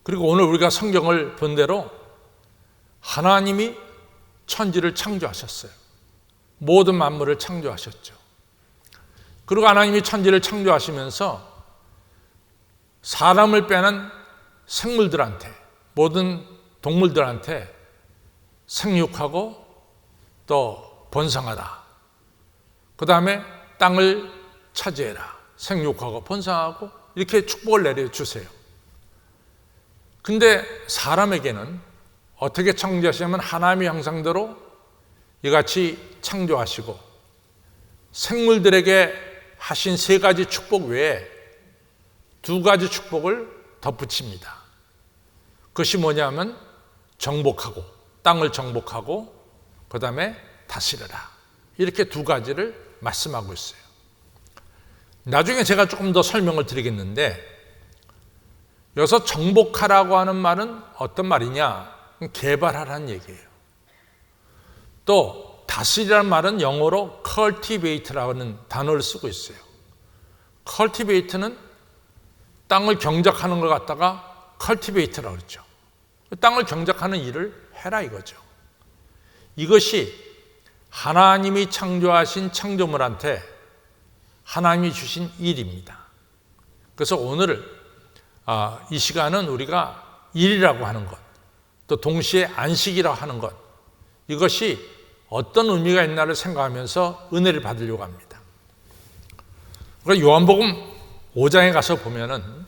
그리고 오늘 우리가 성경을 본 대로 하나님이 천지를 창조하셨어요. 모든 만물을 창조하셨죠. 그리고 하나님이 천지를 창조하시면서 사람을 빼는 생물들한테, 모든 동물들한테 생육하고 또 번성하라. 그 다음에 땅을 차지해라. 생육하고 번성하고 이렇게 축복을 내려주세요. 근데 사람에게는 어떻게 창조하시냐면 하나님의 형상대로 이같이 창조하시고 생물들에게 하신 3가지 축복 외에 2가지 축복을 덧붙입니다. 그것이 뭐냐면 정복하고, 땅을 정복하고 그 다음에 다스려라. 이렇게 2가지를 말씀하고 있어요. 나중에 제가 조금 더 설명을 드리겠는데, 여기서 정복하라고 하는 말은 어떤 말이냐? 개발하라는 얘기예요. 또 다스리라는 말은 영어로 cultivate라는 단어를 쓰고 있어요. cultivate는 땅을 경작하는 걸 갖다가 cultivate라고 그러죠. 땅을 경작하는 일을 해라 이거죠. 이것이 하나님이 창조하신 창조물한테 하나님이 주신 일입니다. 그래서 오늘 이 시간은 우리가 일이라고 하는 것, 또 동시에 안식이라고 하는 것, 이것이 어떤 의미가 있나를 생각하면서 은혜를 받으려고 합니다. 그러니까 요한복음 5장에 가서 보면은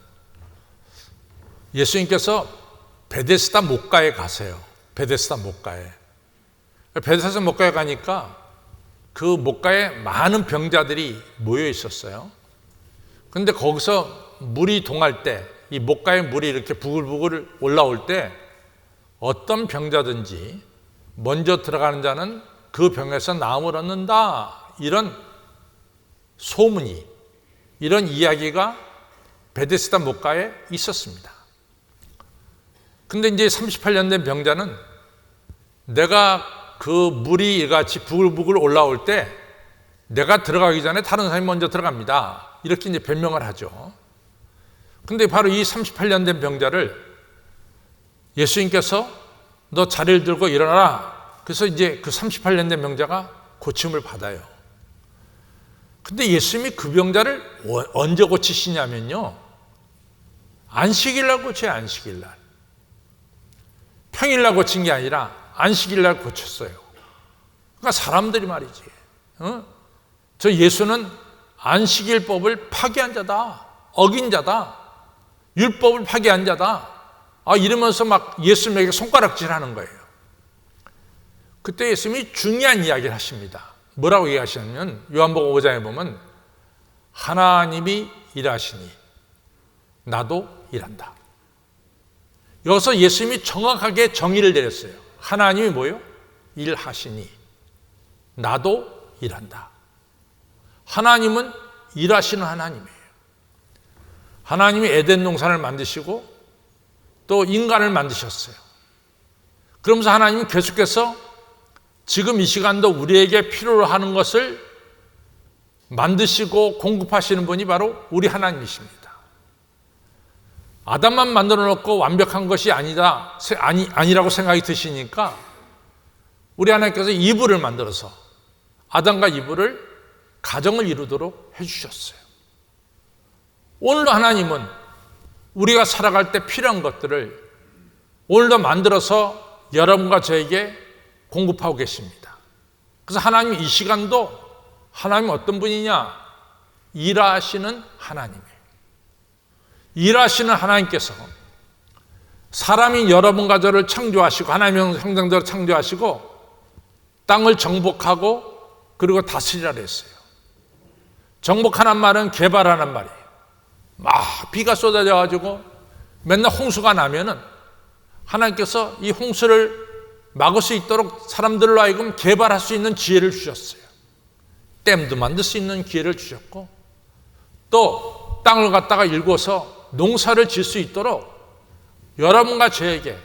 예수님께서 베데스다 목가에 가세요. 베데스다 목가에. 베데스다 목가에 가니까 그 목가에 많은 병자들이 모여 있었어요. 그런데 거기서 물이 동할 때, 이 목가에 물이 이렇게 부글부글 올라올 때 어떤 병자든지 먼저 들어가는 자는 그 병에서 나음을 얻는다. 이런 소문이, 이런 이야기가 베데스다 목가에 있었습니다. 근데 이제 38년 된 병자는 내가 그 물이 이같이 부글부글 올라올 때 내가 들어가기 전에 다른 사람이 먼저 들어갑니다. 이렇게 이제 변명을 하죠. 근데 바로 이 38년 된 병자를 예수님께서 너 자리를 들고 일어나라. 그래서 이제 그 38년 된 병자가 고침을 받아요. 근데 예수님이 그 병자를 언제 고치시냐면요, 안식일날 고쳐요. 안식일날. 평일날 고친 게 아니라 안식일날 고쳤어요. 그러니까 사람들이 말이지, 저 예수는 안식일법을 파기한 자다, 어긴 자다, 율법을 파기한 자다, 이러면서 막 예수님에게 손가락질하는 거예요. 그때 예수님이 중요한 이야기를 하십니다. 뭐라고 얘기하시냐면 요한복음 5장에 보면 하나님이 일하시니 나도 일한다. 여기서 예수님이 정확하게 정의를 내렸어요. 하나님이 뭐예요? 일하시니 나도 일한다. 하나님은 일하시는 하나님이에요. 하나님이 에덴 동산을 만드시고 또 인간을 만드셨어요. 그러면서 하나님은 계속해서 지금 이 시간도 우리에게 필요로 하는 것을 만드시고 공급하시는 분이 바로 우리 하나님이십니다. 아담만 만들어 놓고 완벽한 것이 아니라고 생각이 드시니까 우리 하나님께서 이브를 만들어서 아담과 이브를 가정을 이루도록 해주셨어요. 오늘도 하나님은 우리가 살아갈 때 필요한 것들을 오늘도 만들어서 여러분과 저에게 공급하고 계십니다. 그래서 하나님 이 시간도 하나님 어떤 분이냐? 일하시는 하나님이에요. 일하시는 하나님께서 사람이 여러분과 저를 창조하시고 하나님의 형상대로 창조하시고 땅을 정복하고 그리고 다스리라 했어요. 정복하는 말은 개발하는 말이에요. 막 비가 쏟아져 가지고 맨날 홍수가 나면은 하나님께서 이 홍수를 막을 수 있도록 사람들로 하여금 개발할 수 있는 기회를 주셨어요. 댐도 만들 수 있는 기회를 주셨고 또 땅을 갖다가 일궈서 농사를 질 수 있도록 여러분과 저에게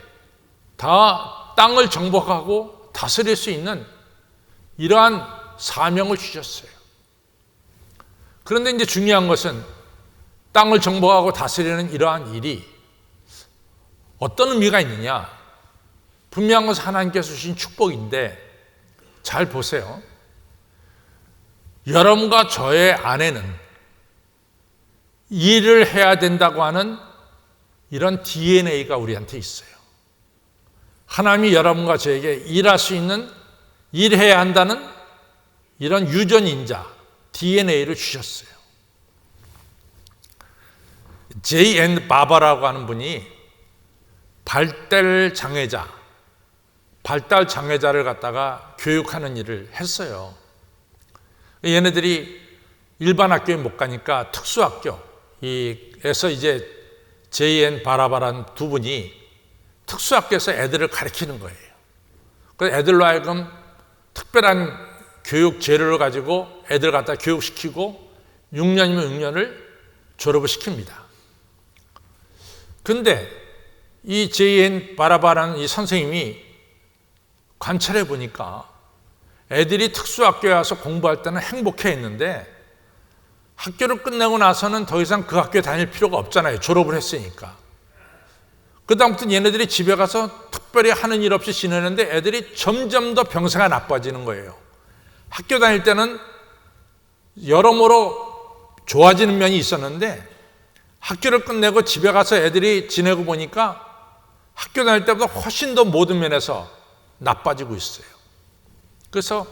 다 땅을 정복하고 다스릴 수 있는 이러한 사명을 주셨어요. 그런데 이제 중요한 것은 땅을 정복하고 다스리는 이러한 일이 어떤 의미가 있느냐? 분명한 것은 하나님께서 주신 축복인데 잘 보세요. 여러분과 저의 안에는 일을 해야 된다고 하는 이런 DNA가 우리한테 있어요. 하나님이 여러분과 저에게 일할 수 있는, 일해야 한다는 이런 유전인자 DNA를 주셨어요. J.N. 바바라고 하는 분이 발달 장애자를 갖다가 교육하는 일을 했어요. 얘네들이 일반 학교에 못 가니까 특수학교에서 이제 J.N. 바라바라는 두 분이 특수학교에서 애들을 가르치는 거예요. 그래서 애들로 하여금 특별한 교육 재료를 가지고 애들 갖다 교육시키고 6년이면 6년을 졸업을 시킵니다. 근데 이 J.N. 바라바라는 이 선생님이 관찰해 보니까 애들이 특수학교에 와서 공부할 때는 행복해 했는데 학교를 끝내고 나서는 더 이상 그 학교에 다닐 필요가 없잖아요. 졸업을 했으니까. 그 다음부터 얘네들이 집에 가서 특별히 하는 일 없이 지내는데 애들이 점점 더 병세가 나빠지는 거예요. 학교 다닐 때는 여러모로 좋아지는 면이 있었는데 학교를 끝내고 집에 가서 애들이 지내고 보니까 학교 다닐 때보다 훨씬 더 모든 면에서 나빠지고 있어요. 그래서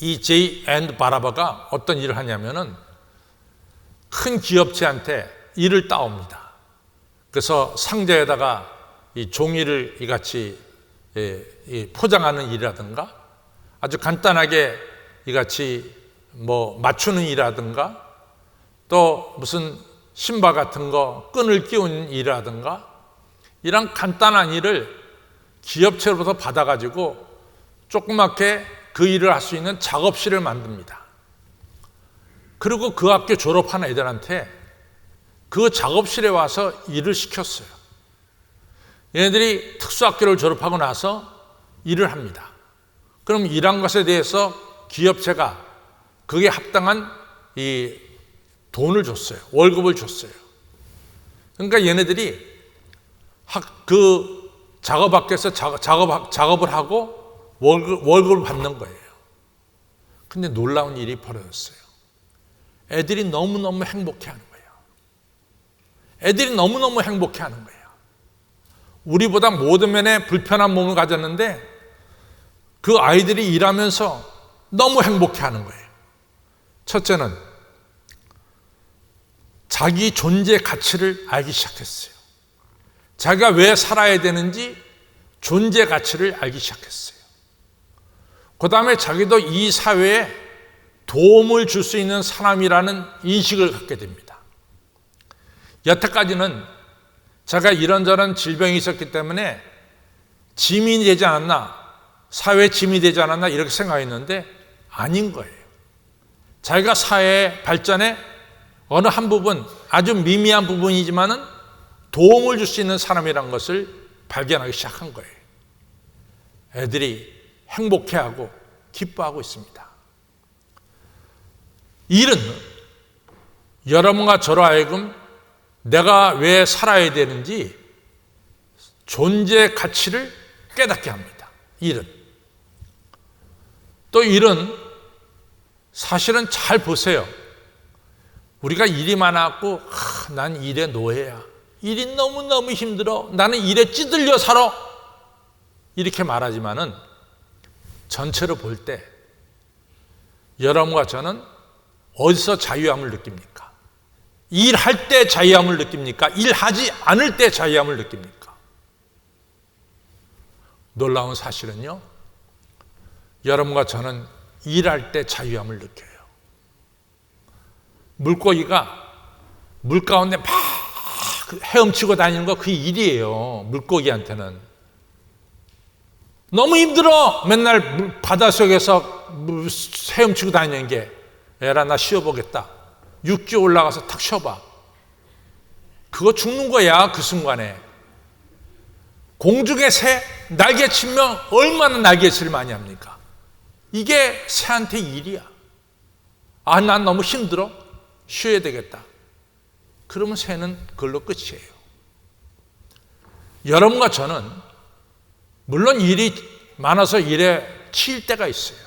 이 J.N. 바라바가 어떤 일을 하냐면은 큰 기업체한테 일을 따옵니다. 그래서 상자에다가 이 종이를 이같이 포장하는 일이라든가 아주 간단하게 이같이 뭐 맞추는 일이라든가 또 무슨 신발 같은 거 끈을 끼우는 일이라든가 이런 간단한 일을 기업체로부터 받아가지고 조그맣게 그 일을 할 수 있는 작업실을 만듭니다. 그리고 그 학교 졸업한 애들한테 그 작업실에 와서 일을 시켰어요. 얘네들이 특수학교를 졸업하고 나서 일을 합니다. 그럼 일한 것에 대해서 기업체가 그게 합당한 이 돈을 줬어요. 월급을 줬어요. 그러니까 얘네들이 그 작업학교에서 작업을 하고 월급을 받는 거예요. 근데 놀라운 일이 벌어졌어요. 애들이 너무너무 행복해하는 거예요. 애들이 너무너무 행복해하는 거예요. 우리보다 모든 면에 불편한 몸을 가졌는데 그 아이들이 일하면서 너무 행복해하는 거예요. 첫째는 자기 존재 가치를 알기 시작했어요. 자기가 왜 살아야 되는지 존재 가치를 알기 시작했어요. 그 다음에 자기도 이 사회에 도움을 줄 수 있는 사람이라는 인식을 갖게 됩니다. 여태까지는 제가 이런저런 질병이 있었기 때문에 짐이 되지 않았나, 사회 짐이 되지 않았나 이렇게 생각했는데 아닌 거예요. 자기가 사회 발전에 어느 한 부분, 아주 미미한 부분이지만은 도움을 줄 수 있는 사람이라는 것을 발견하기 시작한 거예요. 애들이 행복해하고 기뻐하고 있습니다. 일은 여러분과 저로 하여금 내가 왜 살아야 되는지 존재 가치를 깨닫게 합니다. 일은. 또 일은 사실은 잘 보세요. 우리가 일이 많아갖고 난 일의 노예야. 일이 너무너무 힘들어. 나는 일에 찌들려 살아. 이렇게 말하지만은 전체로 볼 때 여러분과 저는 어디서 자유함을 느낍니까? 일할 때 자유함을 느낍니까? 일하지 않을 때 자유함을 느낍니까? 놀라운 사실은요, 여러분과 저는 일할 때 자유함을 느껴요. 물고기가 물 가운데 막 헤엄치고 다니는 거 그게 일이에요. 물고기한테는. 너무 힘들어. 맨날 바닷속에서 헤엄치고 다니는 게. 에라 나 쉬어보겠다. 육지 올라가서 탁 쉬어봐. 그거 죽는 거야. 그 순간에. 공중에 새 날개 치면 얼마나 날개치를 많이 합니까? 이게 새한테 일이야. 아, 난 너무 힘들어. 쉬어야 되겠다. 그러면 새는 그걸로 끝이에요. 여러분과 저는 물론 일이 많아서 일에 치일 때가 있어요.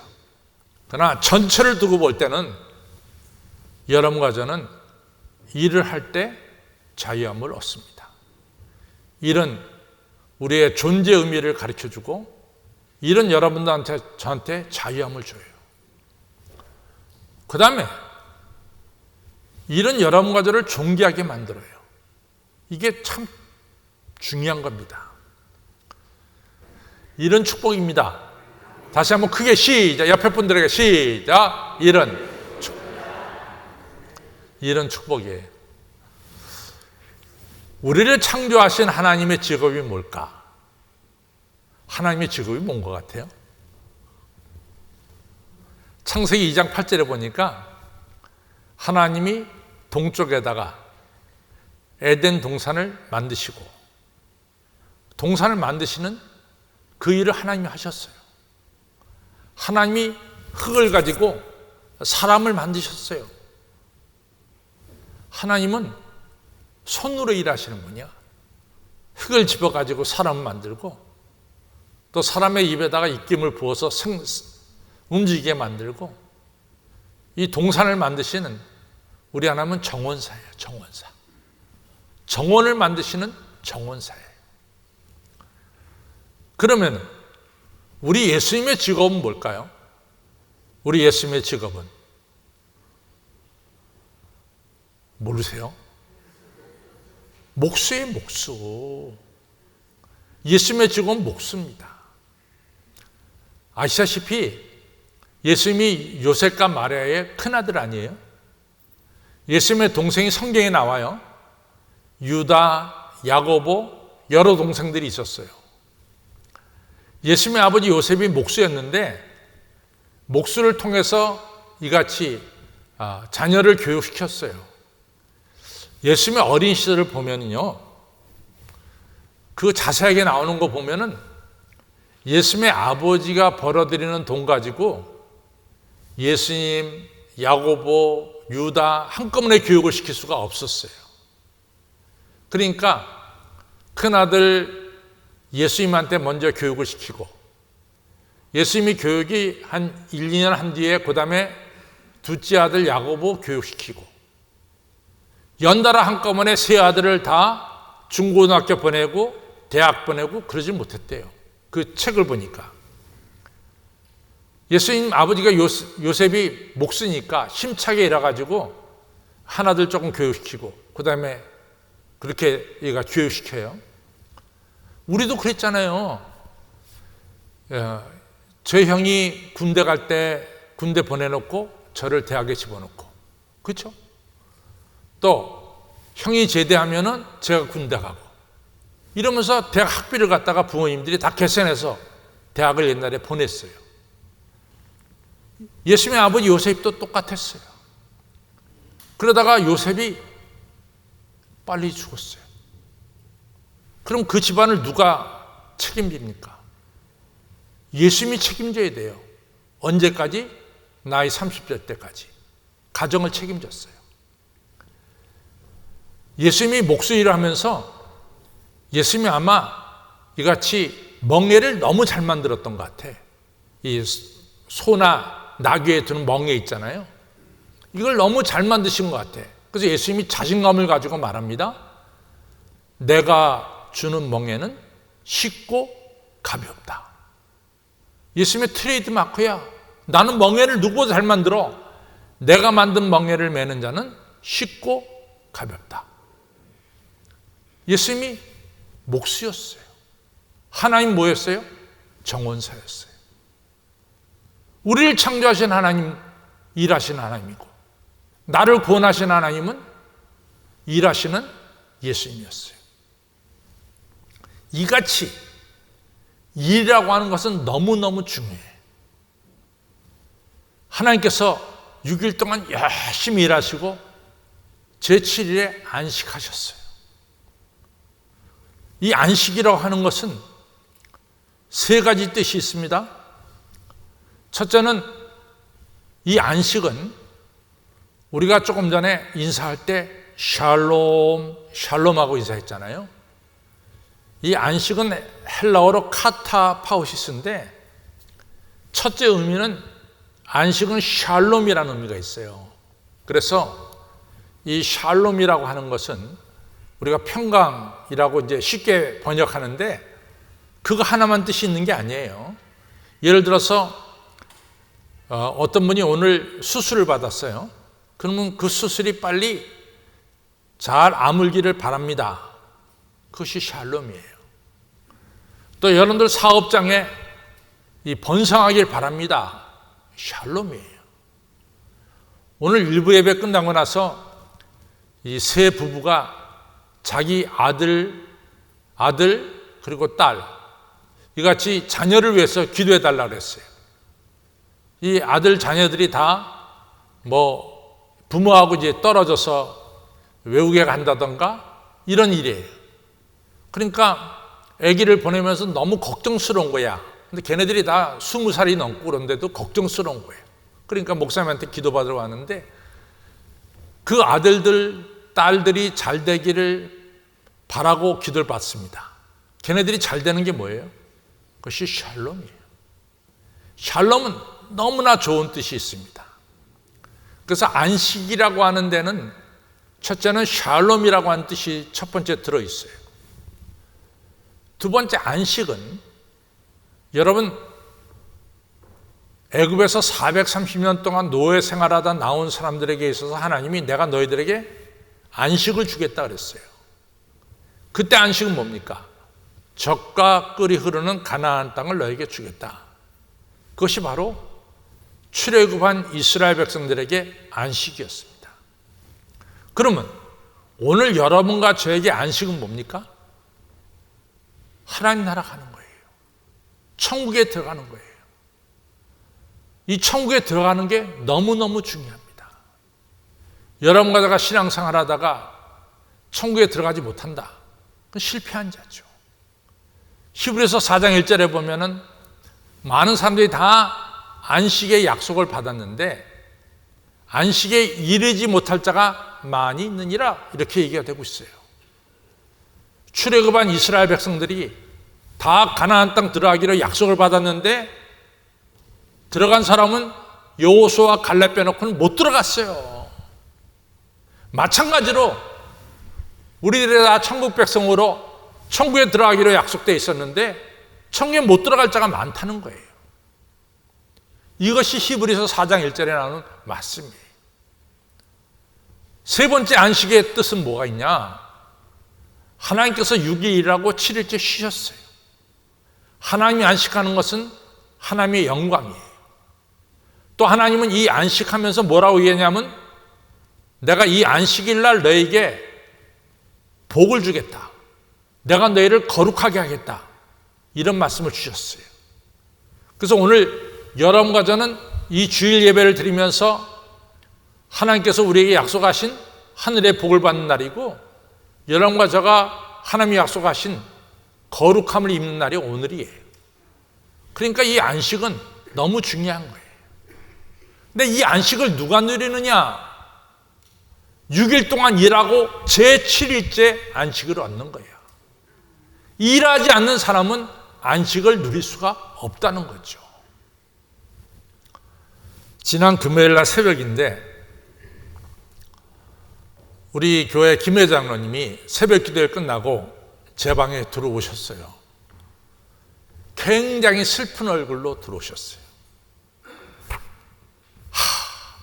그러나 전체를 두고 볼 때는 여러분과 저는 일을 할 때 자유함을 얻습니다. 일은 우리의 존재 의미를 가르쳐주고 일은 여러분들한테 저한테 자유함을 줘요. 그 다음에 일은 여러분과 저를 존귀하게 만들어요. 이게 참 중요한 겁니다. 일은 축복입니다. 다시 한번 크게 시작. 옆에 분들에게 시작. 일은 축복이에요. 우리를 창조하신 하나님의 직업이 뭘까? 하나님의 직업이 뭔 것 같아요? 창세기 2장 8절에 보니까 하나님이 동쪽에다가 에덴 동산을 만드시고 동산을 만드시는 그 일을 하나님이 하셨어요. 하나님이 흙을 가지고 사람을 만드셨어요. 하나님은 손으로 일하시는 분이야. 흙을 집어가지고 사람을 만들고 또 사람의 입에다가 입김을 부어서 움직이게 만들고 이 동산을 만드시는 우리 하나님은 정원사예요. 정원사. 정원을 만드시는 정원사예요. 그러면 우리 예수님의 직업은 뭘까요? 우리 예수님의 직업은 모르세요? 목수예요, 목수. 예수님의 직업은 목수입니다. 아시다시피 예수님이 요셉과 마리아의 큰아들 아니에요? 예수님의 동생이 성경에 나와요. 유다, 야고보, 여러 동생들이 있었어요. 예수님의 아버지 요셉이 목수였는데 목수를 통해서 이같이 자녀를 교육시켰어요. 예수님의 어린 시절을 보면요, 그 자세하게 나오는 거 보면은 예수님의 아버지가 벌어들이는 돈 가지고 예수님, 야고보, 유다 한꺼번에 교육을 시킬 수가 없었어요. 그러니까 큰아들 예수님한테 먼저 교육을 시키고 예수님이 교육이 한 1, 2년 한 뒤에 그 다음에 둘째 아들 야고보 교육시키고 연달아 한꺼번에 세 아들을 다 중고등학교 보내고 대학 보내고 그러지 못했대요. 그 책을 보니까 예수님 아버지가 요셉이 목수니까 힘차게 일해가지고 하나들 조금 교육시키고 그 다음에 그렇게 얘가 교육시켜요. 우리도 그랬잖아요. 제 형이 군대 갈 때 군대 보내놓고 저를 대학에 집어넣고, 그렇죠? 또 형이 제대하면은 제가 군대 가고 이러면서 대학 학비를 갖다가 부모님들이 다 계산해서 대학을 옛날에 보냈어요. 예수님의 아버지 요셉도 똑같았어요. 그러다가 요셉이 빨리 죽었어요. 그럼 그 집안을 누가 책임집니까? 예수님이 책임져야 돼요. 언제까지? 나이 30대 때까지 가정을 책임졌어요. 예수님이 목수 일을 하면서 예수님이 아마 이같이 멍에를 너무 잘 만들었던 것 같아. 이 소나 나귀에 두는 멍에 있잖아요. 이걸 너무 잘 만드신 것 같아. 그래서 예수님이 자신감을 가지고 말합니다. 내가 주는 멍에는 쉽고 가볍다. 예수님의 트레이드 마크야. 나는 멍에를 누구보다 잘 만들어. 내가 만든 멍에를 매는 자는 쉽고 가볍다. 예수님이 목수였어요. 하나님 뭐였어요? 정원사였어요. 우리를 창조하신 하나님, 일하신 하나님이고 나를 구원하신 하나님은 일하시는 예수님이었어요. 이같이 일이라고 하는 것은 너무너무 중요해. 하나님께서 6일 동안 열심히 일하시고 제7일에 안식하셨어요. 이 안식이라고 하는 것은 세 가지 뜻이 있습니다. 첫째는 이 안식은 우리가 조금 전에 인사할 때 샬롬, 샬롬하고 인사했잖아요. 이 안식은 헬라어로 카타파우시스인데 첫째 의미는 안식은 샬롬이라는 의미가 있어요. 그래서 이 샬롬이라고 하는 것은 우리가 평강이라고 이제 쉽게 번역하는데 그거 하나만 뜻이 있는 게 아니에요. 예를 들어서 어떤 분이 오늘 수술을 받았어요. 그러면 그 수술이 빨리 잘 아물기를 바랍니다. 그것이 샬롬이에요. 또 여러분들 사업장에 번성하길 바랍니다. 샬롬이에요. 오늘 일부 예배 끝나고 나서 이 세 부부가 자기 아들 그리고 딸 이같이 자녀를 위해서 기도해 달라고 그랬어요. 이 아들 자녀들이 다 부모하고 이제 떨어져서 외국에 간다던가 이런 일이에요. 그러니까 아기를 보내면서 너무 걱정스러운 거야. 근데 걔네들이 다 20살이 넘고 그런데도 걱정스러운 거예요. 그러니까 목사님한테 기도받으러 왔는데 그 아들들, 딸들이 잘 되기를 바라고 기도를 받습니다. 걔네들이 잘 되는 게 뭐예요? 그것이 샬롬이에요. 샬롬은 너무나 좋은 뜻이 있습니다. 그래서 안식이라고 하는 데는 첫째는 샬롬이라고 하는 뜻이 첫 번째 들어있어요. 두 번째 안식은 여러분 애굽에서 430년 동안 노예 생활하다 나온 사람들에게 있어서 하나님이 내가 너희들에게 안식을 주겠다 그랬어요. 그때 안식은 뭡니까? 젖과 꿀이 흐르는 가나안 땅을 너에게 주겠다. 그것이 바로 출애굽한 이스라엘 백성들에게 안식이었습니다. 그러면 오늘 여러분과 저에게 안식은 뭡니까? 하나님 나라 가는 거예요. 천국에 들어가는 거예요. 이 천국에 들어가는 게 너무너무 중요합니다. 여러분과 제가 신앙생활 하다가 천국에 들어가지 못한다. 그건 실패한 자죠. 히브리서 4장 1절에 보면은 많은 사람들이 다 안식의 약속을 받았는데 안식에 이르지 못할 자가 많이 있느니라 이렇게 얘기가 되고 있어요. 출애굽한 이스라엘 백성들이 다 가나안 땅 들어가기로 약속을 받았는데 들어간 사람은 여호수아와 갈렙 빼놓고는 못 들어갔어요. 마찬가지로 우리들이 다 천국 백성으로 천국에 들어가기로 약속되어 있었는데 천국에 못 들어갈 자가 많다는 거예요. 이것이 히브리서 4장 1절에 나오는 말씀이에요. 세 번째 안식의 뜻은 뭐가 있냐? 하나님께서 6일 일하고 7일째 쉬셨어요. 하나님이 안식하는 것은 하나님의 영광이에요. 또 하나님은 이 안식하면서 뭐라고 얘기하냐면 내가 이 안식일 날 너에게 복을 주겠다. 내가 너희를 거룩하게 하겠다. 이런 말씀을 주셨어요. 그래서 오늘 여러분과 저는 이 주일 예배를 드리면서 하나님께서 우리에게 약속하신 하늘의 복을 받는 날이고 여러분과 저가 하나님이 약속하신 거룩함을 입는 날이 오늘이에요. 그러니까 이 안식은 너무 중요한 거예요. 근데 이 안식을 누가 누리느냐? 6일 동안 일하고 제7일째 안식을 얻는 거예요. 일하지 않는 사람은 안식을 누릴 수가 없다는 거죠. 지난 금요일 날 새벽인데 우리 교회 김 장로님이 새벽 기도회 끝나고 제 방에 들어오셨어요. 굉장히 슬픈 얼굴로 들어오셨어요.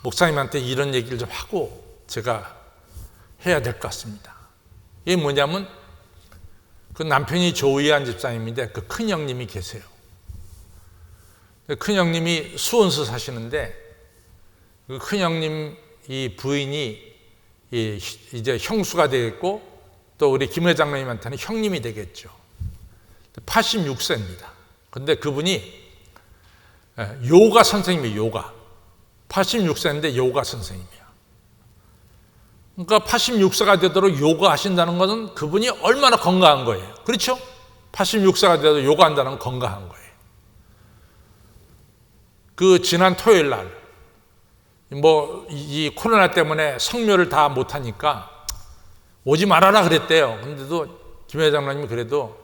목사님한테 이런 얘기를 좀 하고 제가 해야 될 것 같습니다. 이게 뭐냐면 그 남편이 조의한 집사님인데 그 큰형님이 계세요. 큰형님이 수원서 사시는데 그 큰형님 이 부인이 이제 형수가 되겠고 또 우리 김 회장님한테는 형님이 되겠죠. 86세입니다. 근데 그분이 요가 선생님이에요. 요가. 86세인데 요가 선생님이야. 그러니까 86세가 되도록 요가 하신다는 것은 그분이 얼마나 건강한 거예요. 그렇죠? 86세가 되도록 요가 한다는 건 건강한 거예요. 그 지난 토요일 날 이 코로나 때문에 성묘를 다 못하니까 오지 말아라 그랬대요. 근데도 김 회장님이 그래도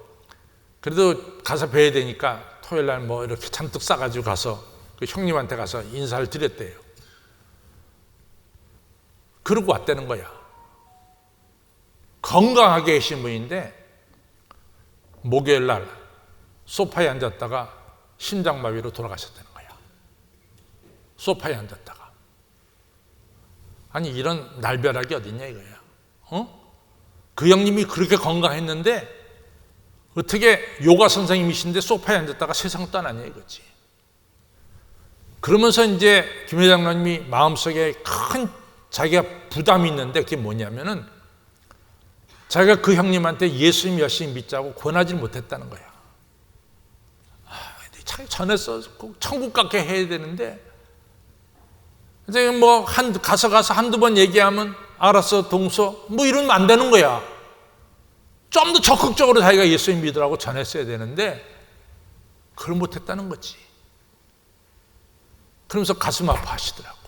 그래도 가서 뵈야 되니까 토요일 날 뭐 이렇게 잔뜩 싸가지고 가서 그 형님한테 가서 인사를 드렸대요. 그러고 왔다는 거야. 건강하게 계신 분인데 목요일 날 소파에 앉았다가 심장마비로 돌아가셨다는 거야. 소파에 앉았다가. 아니 이런 날벼락이 어딨냐 이거야. 그 형님이 그렇게 건강했는데 어떻게 요가 선생님이신데 소파에 앉았다가 세상 떠나냐 이거지. 그러면서 이제 김 회장님이 마음속에 큰 자기가 부담이 있는데 그게 뭐냐면은 자기가 그 형님한테 예수님 열심히 믿자고 권하지 못했다는 거야. 자기 전에서 꼭 천국 가게 해야 되는데 이제 뭐 가서 한두 번 얘기하면 알았어 동서 뭐 이러면 안 되는 거야. 좀 더 적극적으로 자기가 예수님 믿으라고 전했어야 되는데 그걸 못했다는 거지. 그러면서 가슴 아파하시더라고.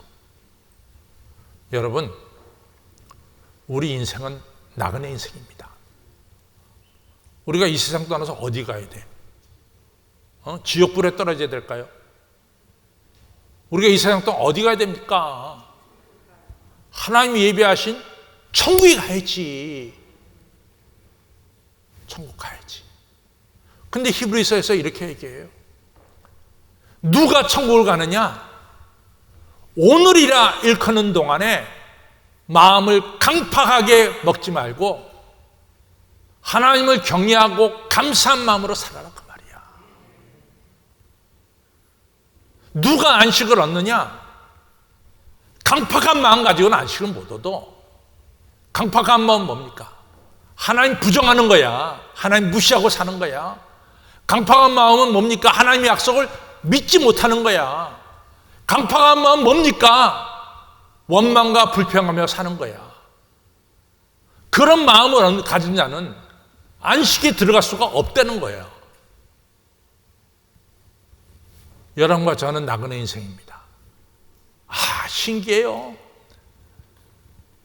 여러분, 우리 인생은 나그네 인생입니다. 우리가 이 세상 떠나서 어디 가야 돼? 지옥불에 떨어져야 될까요? 우리가 이 세상 동안 어디 가야 됩니까? 하나님이 예비하신 천국에 가야지. 천국 가야지. 근데 히브리서에서 이렇게 얘기해요. 누가 천국을 가느냐? 오늘이라 일컫는 동안에 마음을 강팍하게 먹지 말고 하나님을 경외하고 감사한 마음으로 살아라 그 말이야. 누가 안식을 얻느냐? 강팍한 마음 가지고는 안식을 못 얻어. 강팍한 마음은 뭡니까? 하나님 부정하는 거야. 하나님 무시하고 사는 거야. 강팍한 마음은 뭡니까? 하나님의 약속을 믿지 못하는 거야. 강팍한 마음은 뭡니까? 원망과 불평하며 사는 거야. 그런 마음을 가진 자는 안식에 들어갈 수가 없다는 거예요. 여러분과 저는 나그네 인생입니다. 신기해요.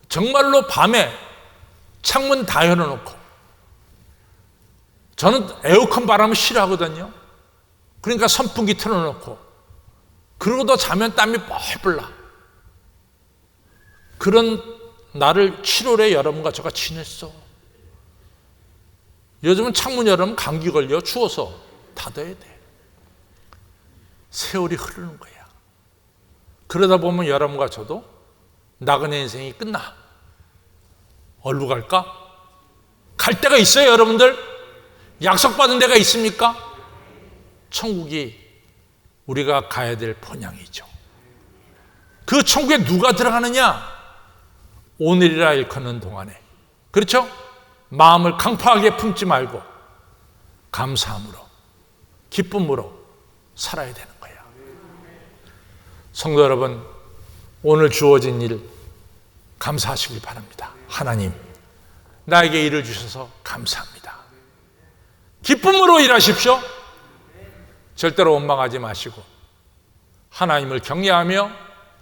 정말로 밤에 창문 다 열어놓고, 저는 에어컨 바람을 싫어하거든요. 그러니까 선풍기 틀어놓고, 그러고도 자면 땀이 뻘뻘 나. 그런 나를 7월에 여러분과 저가 지냈어. 요즘은 창문 열으면 감기 걸려. 추워서 닫아야 돼. 세월이 흐르는 거야. 그러다 보면 여러분과 저도 나그네 인생이 끝나. 어디로 갈까? 갈 데가 있어요, 여러분들? 약속받은 데가 있습니까? 천국이 우리가 가야 될 본향이죠. 그 천국에 누가 들어가느냐? 오늘이라 일컫는 동안에. 그렇죠? 마음을 강팍하게 품지 말고 감사함으로, 기쁨으로 살아야 되는 거예요. 성도 여러분, 오늘 주어진 일 감사하시길 바랍니다. 하나님, 나에게 일을 주셔서 감사합니다. 기쁨으로 일하십시오. 절대로 원망하지 마시고 하나님을 경외하며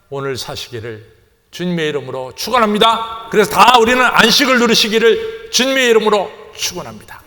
오늘 사시기를 주님의 이름으로 축원합니다. 그래서 다 우리는 안식을 누리시기를 주님의 이름으로 축원합니다.